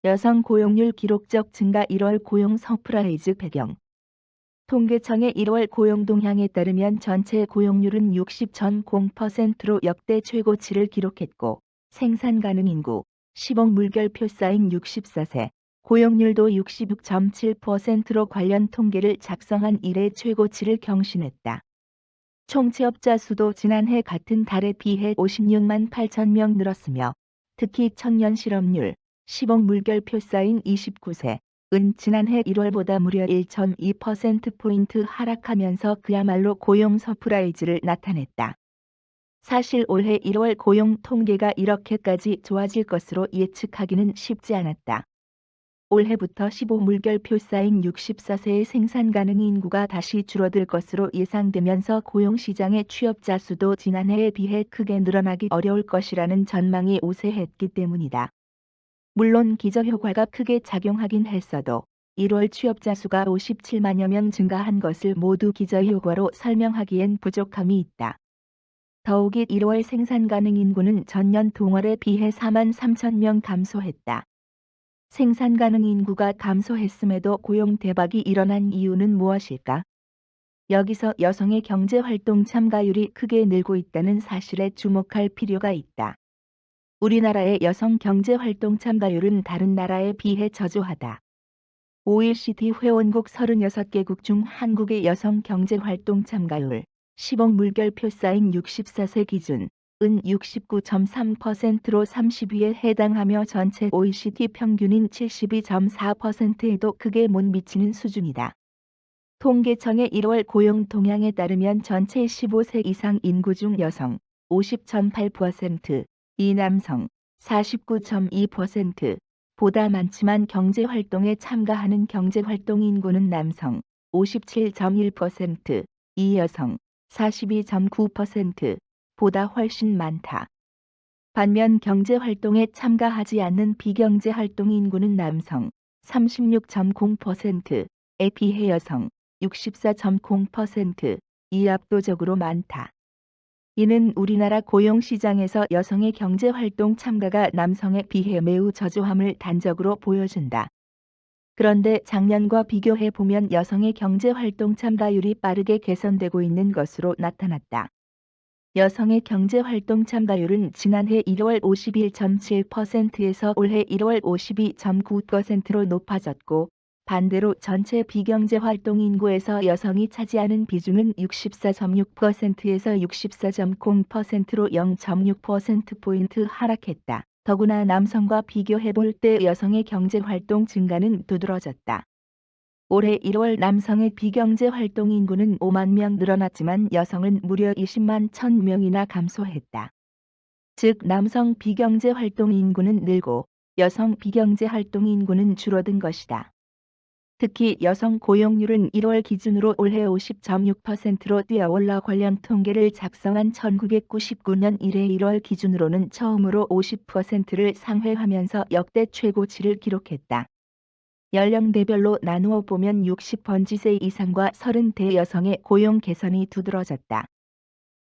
여성 고용률 기록적 증가 1월 고용 서프라이즈 배경. 통계청의 1월 고용 동향에 따르면 전체 고용률은 60.0%로 역대 최고치를 기록했고 생산 가능 인구, 시범 물결표 쌓인 64세, 고용률도 66.7%로 관련 통계를 작성한 이래 최고치를 경신했다. 총 취업자 수도 지난해 같은 달에 비해 56만 8천 명 늘었으며 특히 청년 실업률, 시범 물결표 쌓인 29세, 은 지난해 1월보다 무려 1.2%포인트 하락하면서 그야말로 고용 서프라이즈를 나타냈다. 사실 올해 1월 고용 통계가 이렇게까지 좋아질 것으로 예측하기는 쉽지 않았다. 올해부터 15물결표 쌓인 64세의 생산 가능 인구가 다시 줄어들 것으로 예상되면서 고용시장의 취업자 수도 지난해에 비해 크게 늘어나기 어려울 것이라는 전망이 우세했기 때문이다. 물론 기저효과가 크게 작용하긴 했어도 1월 취업자 수가 57만여 명 증가한 것을 모두 기저효과로 설명하기엔 부족함이 있다. 더욱이 1월 생산 가능 인구는 전년 동월에 비해 4만 3천 명 감소했다. 생산 가능 인구가 감소했음에도 고용 대박이 일어난 이유는 무엇일까? 여기서 여성의 경제활동 참가율이 크게 늘고 있다는 사실에 주목할 필요가 있다. 우리나라의 여성 경제활동 참가율은 다른 나라에 비해 저조하다. OECD 회원국 36개국 중 한국의 여성 경제활동 참가율, 시범 물결표 쌓인 64세 기준, 은 69.3%로 30위에 해당하며 전체 OECD 평균인 72.4%에도 크게 못 미치는 수준이다. 통계청의 1월 고용 동향에 따르면 전체 15세 이상 인구 중 여성 50.8%, 이 남성 49.2% 보다 많지만 경제활동에 참가하는 경제활동 인구는 남성 57.1%, 이 여성 42.9% 보다 훨씬 많다. 반면 경제활동에 참가하지 않는 비경제활동 인구는 남성 36.0%에 비해 여성 64.0%이 압도적으로 많다. 이는 우리나라 고용시장에서 여성의 경제활동 참가가 남성에 비해 매우 저조함을 단적으로 보여준다. 그런데 작년과 비교해 보면 여성의 경제활동 참가율이 빠르게 개선되고 있는 것으로 나타났다. 여성의 경제활동 참가율은 지난해 1월 51.7%에서 올해 1월 52.9%로 높아졌고 반대로 전체 비경제활동 인구에서 여성이 차지하는 비중은 64.6%에서 64.0%로 0.6%포인트 하락했다. 더구나 남성과 비교해 볼 때 여성의 경제활동 증가는 두드러졌다. 올해 1월 남성의 비경제활동 인구는 5만 명 늘어났지만 여성은 무려 20만 1,000명이나 감소했다. 즉 남성 비경제활동 인구는 늘고 여성 비경제활동 인구는 줄어든 것이다. 특히 여성 고용률은 1월 기준으로 올해 50.6%로 뛰어올라 관련 통계를 작성한 1999년 이래 1월 기준으로는 처음으로 50%를 상회하면서 역대 최고치를 기록했다. 연령대별로 나누어 보면 60번지세 이상과 30대 여성의 고용 개선이 두드러졌다.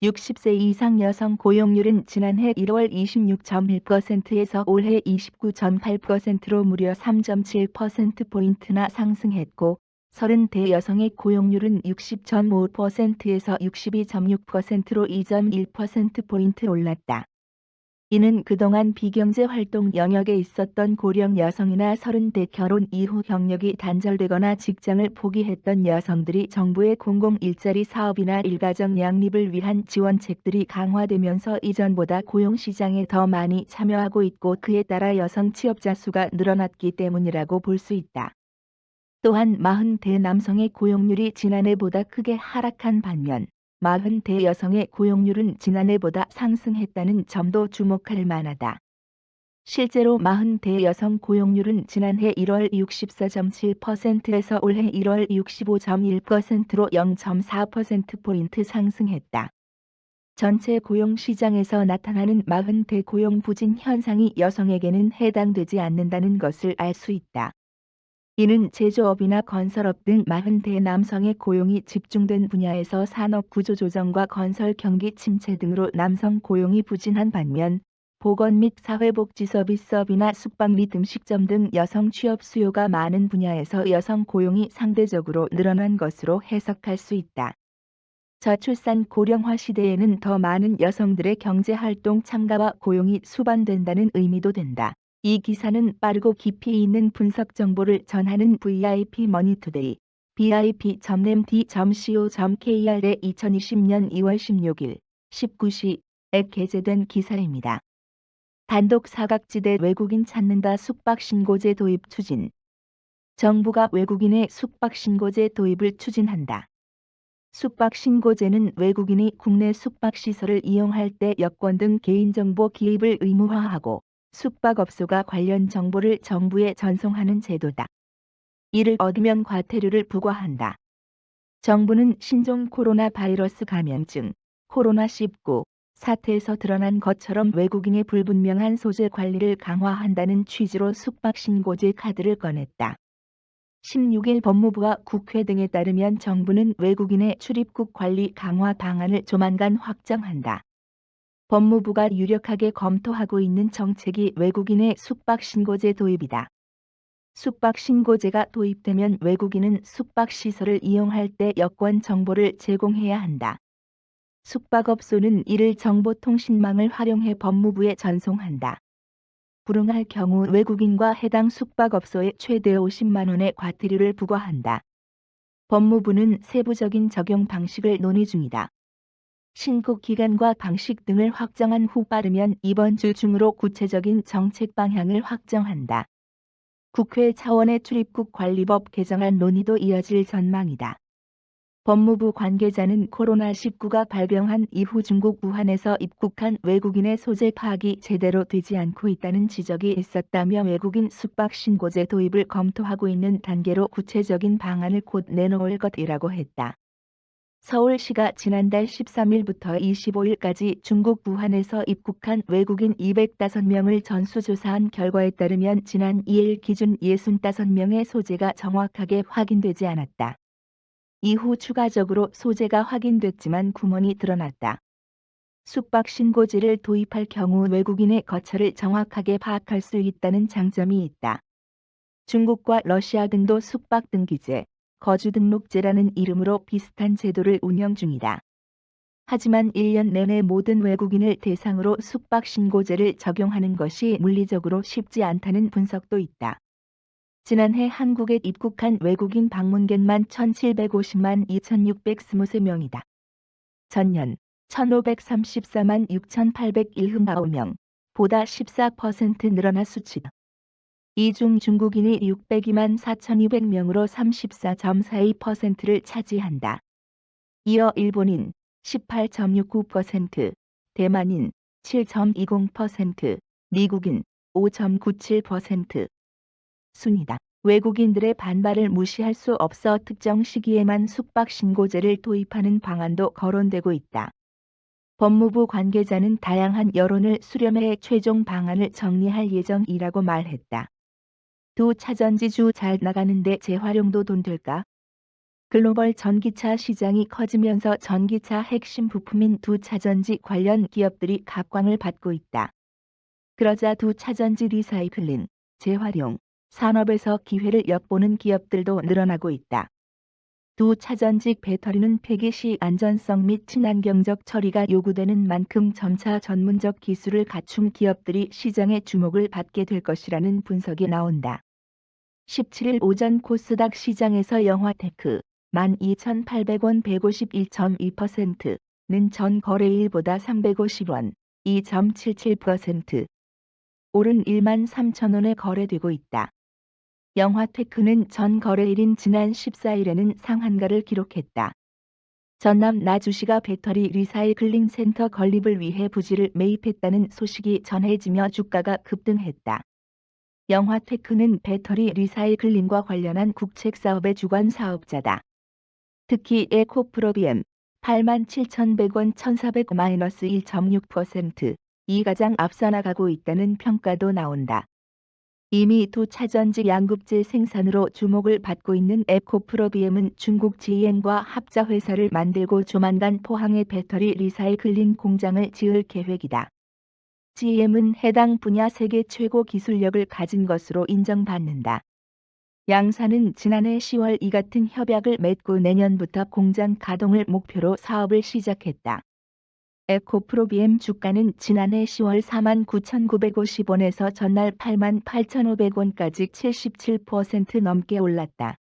60세 이상 여성 고용률은 지난해 1월 26.1%에서 올해 29.8%로 무려 3.7%포인트나 상승했고 30대 여성의 고용률은 60.5%에서 62.6%로 2.1%포인트 올랐다. 이는 그동안 비경제활동 영역에 있었던 고령 여성이나 30대 결혼 이후 경력이 단절되거나 직장을 포기했던 여성들이 정부의 공공일자리 사업이나 일가정 양립을 위한 지원책들이 강화되면서 이전보다 고용시장에 더 많이 참여하고 있고 그에 따라 여성 취업자 수가 늘어났기 때문이라고 볼 수 있다. 또한 40대 남성의 고용률이 지난해보다 크게 하락한 반면 40대 여성의 고용률은 지난해보다 상승했다는 점도 주목할 만하다. 실제로 40대 여성 고용률은 지난해 1월 64.7%에서 올해 1월 65.1%로 0.4%포인트 상승했다. 전체 고용시장에서 나타나는 40대 고용 부진 현상이 여성에게는 해당되지 않는다는 것을 알 수 있다. 이는 제조업이나 건설업 등 40대 남성의 고용이 집중된 분야에서 산업 구조 조정과 건설 경기 침체 등으로 남성 고용이 부진한 반면 보건 및 사회복지 서비스업이나 숙박 및 음식점 등 여성 취업 수요가 많은 분야에서 여성 고용이 상대적으로 늘어난 것으로 해석할 수 있다. 저출산 고령화 시대에는 더 많은 여성들의 경제활동 참가와 고용이 수반된다는 의미도 된다. 이 기사는 빠르고 깊이 있는 분석 정보를 전하는 VIP 머니투데이 bip.md.co.kr의 2020년 2월 16일 19시에 게재된 기사입니다. 단독 사각지대 외국인 찾는다 숙박신고제 도입 추진. 정부가 외국인의 숙박신고제 도입을 추진한다. 숙박신고제는 외국인이 국내 숙박시설을 이용할 때 여권 등 개인정보 기입을 의무화하고 숙박업소가 관련 정보를 정부에 전송하는 제도다. 이를 얻으면 과태료를 부과한다. 정부는 신종 코로나 바이러스 감염증 코로나19 사태에서 드러난 것처럼 외국인의 불분명한 소재 관리를 강화한다는 취지로 숙박신고제 카드를 꺼냈다. 16일 법무부와 국회 등에 따르면 정부는 외국인의 출입국 관리 강화 방안을 조만간 확정한다. 법무부가 유력하게 검토하고 있는 정책이 외국인의 숙박신고제 도입이다. 숙박신고제가 도입되면 외국인은 숙박시설을 이용할 때 여권 정보를 제공해야 한다. 숙박업소는 이를 정보통신망을 활용해 법무부에 전송한다. 불응할 경우 외국인과 해당 숙박업소에 최대 50만 원의 과태료를 부과한다. 법무부는 세부적인 적용 방식을 논의 중이다. 신고 기간과 방식 등을 확정한 후 빠르면 이번 주 중으로 구체적인 정책 방향을 확정한다. 국회 차원의 출입국 관리법 개정안 논의도 이어질 전망이다. 법무부 관계자는 코로나19가 발병한 이후 중국 우한에서 입국한 외국인의 소재 파악이 제대로 되지 않고 있다는 지적이 있었다며 외국인 숙박신고제 도입을 검토하고 있는 단계로 구체적인 방안을 곧 내놓을 것이라고 했다. 서울시가 지난달 13일부터 25일까지 중국 우한에서 입국한 외국인 205명을 전수조사한 결과에 따르면 지난 2일 기준 65명의 소재가 정확하게 확인되지 않았다. 이후 추가적으로 소재가 확인됐지만 구멍이 드러났다. 숙박신고제를 도입할 경우 외국인의 거처를 정확하게 파악할 수 있다는 장점이 있다. 중국과 러시아 등도 숙박등기제, 거주등록제라는 이름으로 비슷한 제도를 운영 중이다. 하지만 1년 내내 모든 외국인을 대상으로 숙박신고제를 적용하는 것이 물리적으로 쉽지 않다는 분석도 있다. 지난해 한국에 입국한 외국인 방문객만 1,750만 2,623명이다. 전년 1,534만 6,879명, 보다 14% 늘어난 수치다. 이 중 중국인이 602만 4,200명으로 34.42%를 차지한다. 이어 일본인 18.69%, 대만인 7.20%, 미국인 5.97%. 순이다. 외국인들의 반발을 무시할 수 없어 특정 시기에만 숙박신고제를 도입하는 방안도 거론되고 있다. 법무부 관계자는 다양한 여론을 수렴해 최종 방안을 정리할 예정이라고 말했다. 두 차전지주 잘 나가는데 재활용도 돈 될까? 글로벌 전기차 시장이 커지면서 전기차 핵심 부품인 두 차전지 관련 기업들이 각광을 받고 있다. 그러자 두 차전지 리사이클링, 재활용, 산업에서 기회를 엿보는 기업들도 늘어나고 있다. 두 차전지 배터리는 폐기 시 안전성 및 친환경적 처리가 요구되는 만큼 점차 전문적 기술을 갖춘 기업들이 시장의 주목을 받게 될 것이라는 분석이 나온다. 17일 오전 코스닥 시장에서 영화테크 12,800원 151.2%는 전 거래일보다 350원 2.77% 오른 13,000원에 거래되고 있다. 영화테크는 전 거래일인 지난 14일에는 상한가를 기록했다. 전남 나주시가 배터리 리사이클링 센터 건립을 위해 부지를 매입했다는 소식이 전해지며 주가가 급등했다. 영화테크는 배터리 리사이클링과 관련한 국책 사업의 주관 사업자다. 특히 에코프로비엠 87,100원 1,400-1.6%이 가장 앞서 나가고 있다는 평가도 나온다. 이미 두 차전지 양극재 생산으로 주목을 받고 있는 에코프로비엠은 중국 GM과 합자회사를 만들고 조만간 포항에 배터리 리사이클링 공장을 지을 계획이다. GM은 해당 분야 세계 최고 기술력을 가진 것으로 인정받는다. 양사는 지난해 10월 이 같은 협약을 맺고 내년부터 공장 가동을 목표로 사업을 시작했다. 에코프로비엠 주가는 지난해 10월 49,950원에서 전날 88,500원까지 77% 넘게 올랐다.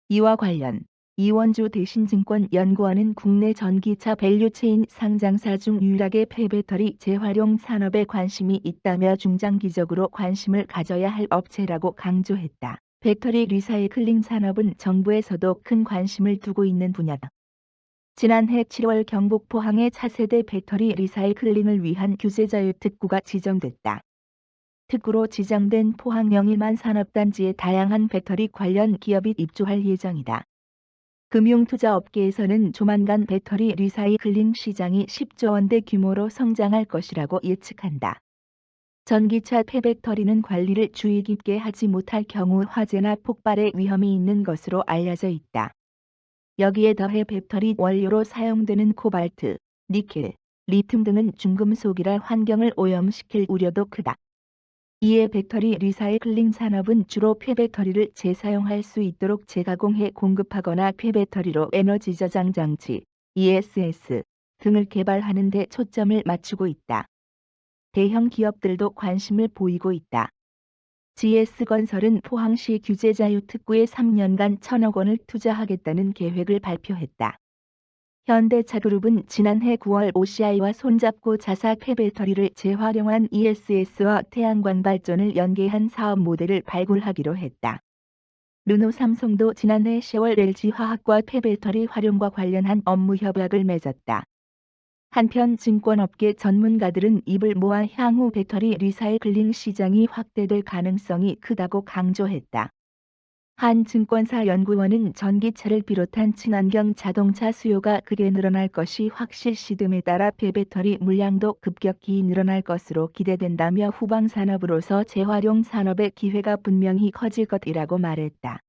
이와 관련 이원주 대신증권연구원은 국내 전기차 밸류체인 상장사 중 유일하게 폐배터리 재활용 산업에 관심이 있다며 중장기적으로 관심을 가져야 할 업체라고 강조했다. 배터리 리사이클링 산업은 정부에서도 큰 관심을 두고 있는 분야다. 지난해 7월 경북 포항에 차세대 배터리 리사이클링을 위한 규제자유특구가 지정됐다. 특구로 지정된 포항 영일만 산업단지에 다양한 배터리 관련 기업이 입주할 예정이다. 금융투자업계에서는 조만간 배터리 리사이클링 시장이 10조 원대 규모로 성장할 것이라고 예측한다. 전기차 폐배터리는 관리를 주의 깊게 하지 못할 경우 화재나 폭발의 위험이 있는 것으로 알려져 있다. 여기에 더해 배터리 원료로 사용되는 코발트, 니켈, 리튬 등은 중금속이라 환경을 오염시킬 우려도 크다. 이에 배터리 리사이클링 산업은 주로 폐배터리를 재사용할 수 있도록 재가공해 공급하거나 폐배터리로 에너지 저장 장치, ESS 등을 개발하는 데 초점을 맞추고 있다. 대형 기업들도 관심을 보이고 있다. GS건설은 포항시 규제자유특구에 3년간 1,000억 원을 투자하겠다는 계획을 발표했다. 현대차그룹은 지난해 9월 OCI와 손잡고 자사 폐배터리를 재활용한 ESS와 태양광 발전을 연계한 사업 모델을 발굴하기로 했다. 르노삼성도 지난해 10월 LG화학과 폐배터리 활용과 관련한 업무 협약을 맺었다. 한편 증권업계 전문가들은 입을 모아 향후 배터리 리사이클링 시장이 확대될 가능성이 크다고 강조했다. 한 증권사 연구원은 전기차를 비롯한 친환경 자동차 수요가 크게 늘어날 것이 확실시됨에 따라 폐배터리 물량도 급격히 늘어날 것으로 기대된다며 후방 산업으로서 재활용 산업의 기회가 분명히 커질 것이라고 말했다.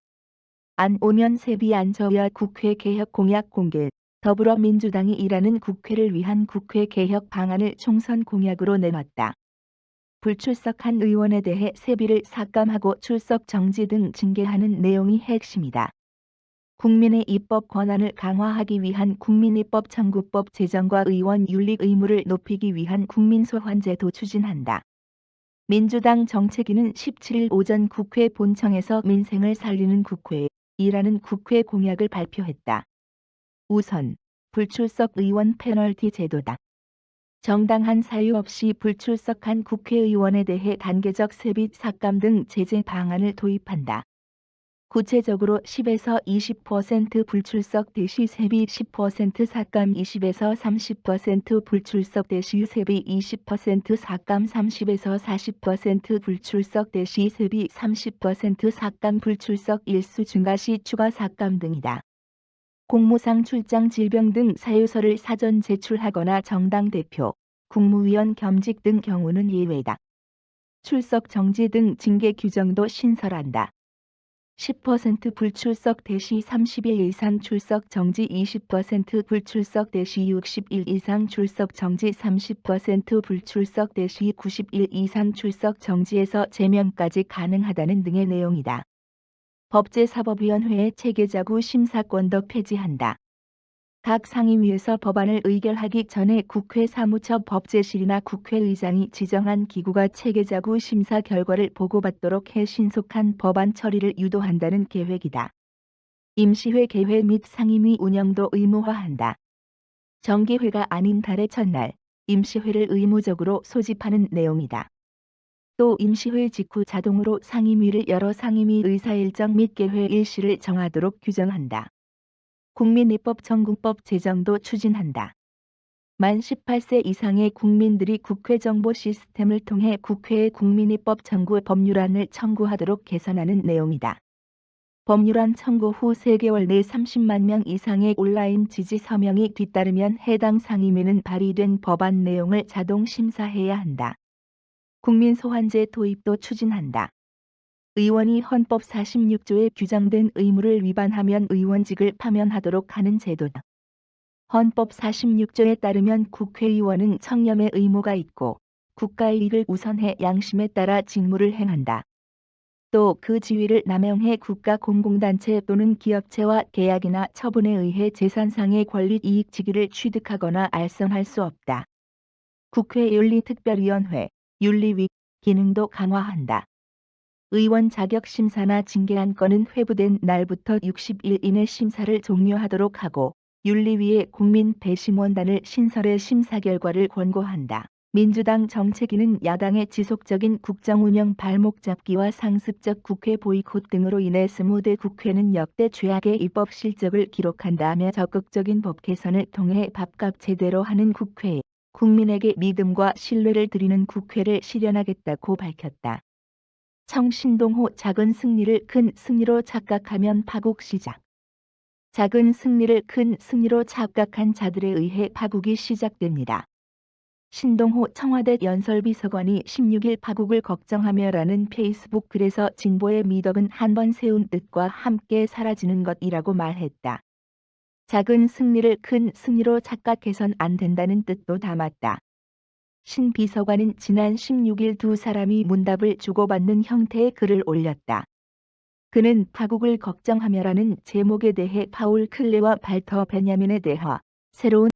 안5년 세비안저위와 국회 개혁 공약 공개. 더불어민주당이 일하는 국회를 위한 국회 개혁 방안을 총선 공약으로 내놨다. 불출석한 의원에 대해 세비를 삭감하고 출석 정지 등 징계하는 내용이 핵심이다. 국민의 입법 권한을 강화하기 위한 국민입법 청구법 제정과 의원 윤리 의무를 높이기 위한 국민소환제도 추진한다. 민주당 정책위는 17일 오전 국회 본청에서 민생을 살리는 국회이라는 국회 공약을 발표했다. 우선 불출석 의원 페널티 제도다. 정당한 사유 없이 불출석한 국회의원에 대해 단계적 세비 삭감 등 제재 방안을 도입한다. 구체적으로 10에서 20% 불출석 대시 세비 10% 삭감 20에서 30% 불출석 대시 세비 20% 삭감 30에서 40% 불출석 대시 세비 30% 삭감 불출석 일수 증가 시 추가 삭감 등이다. 공무상 출장 질병 등 사유서를 사전 제출하거나 정당 대표, 국무위원 겸직 등 경우는 예외다. 출석 정지 등 징계 규정도 신설한다. 10% 불출석 대시 30일 이상 출석 정지 20% 불출석 대시 60일 이상 출석 정지 30% 불출석 대시 90일 이상 출석 정지에서 제명까지 가능하다는 등의 내용이다. 법제사법위원회의 체계자구 심사권도 폐지한다. 각 상임위에서 법안을 의결하기 전에 국회 사무처 법제실이나 국회의장이 지정한 기구가 체계자구 심사 결과를 보고받도록 해 신속한 법안 처리를 유도한다는 계획이다. 임시회 개회 및 상임위 운영도 의무화한다. 정기회가 아닌 달의 첫날, 임시회를 의무적으로 소집하는 내용이다. 또 임시회 직후 자동으로 상임위를 열어 상임위 의사일정 및 개회 일시를 정하도록 규정한다. 국민입법 청구법 제정도 추진한다. 만 18세 이상의 국민들이 국회 정보 시스템을 통해 국회에 국민입법 청구 법률안을 청구하도록 개선하는 내용이다. 법률안 청구 후 3개월 내 30만 명 이상의 온라인 지지 서명이 뒤따르면 해당 상임위는 발의된 법안 내용을 자동 심사해야 한다. 국민소환제 도입도 추진한다. 의원이 헌법 46조에 규정된 의무를 위반하면 의원직을 파면하도록 하는 제도다. 헌법 46조에 따르면 국회의원은 청렴의 의무가 있고 국가의 이익을 우선해 양심에 따라 직무를 행한다. 또 그 지위를 남용해 국가 공공단체 또는 기업체와 계약이나 처분에 의해 재산상의 권리 이익 직위를 취득하거나 알선할 수 없다. 국회 윤리특별위원회, 윤리위 기능도 강화한다. 의원 자격 심사나 징계 안건은 회부된 날부터 60일 이내 심사를 종료하도록 하고 윤리위에 국민 배심원단을 신설해 심사 결과를 권고한다. 민주당 정책위는 야당의 지속적인 국정 운영 발목 잡기와 상습적 국회 보이콧 등으로 인해 20대 국회는 역대 최악의 입법 실적을 기록한다며 적극적인 법 개선을 통해 밥값 제대로 하는 국회, 국민에게 믿음과 신뢰를 드리는 국회를 실현하겠다고 밝혔다. 청신동호 작은 승리를 큰 승리로 착각하면 파국 시작. 작은 승리를 큰 승리로 착각한 자들에 의해 파국이 시작됩니다. 신동호 청와대 연설비서관이 16일 파국을 걱정하며라는 페이스북 글에서 진보의 미덕은 한 번 세운 뜻과 함께 사라지는 것이라고 말했다. 작은 승리를 큰 승리로 착각해선 안 된다는 뜻도 담았다. 신 비서관은 지난 16일 두 사람이 문답을 주고받는 형태의 글을 올렸다. 그는 파국을 걱정하며라는 제목에 대해 파울 클레와 발터 베냐민에 대하 새로운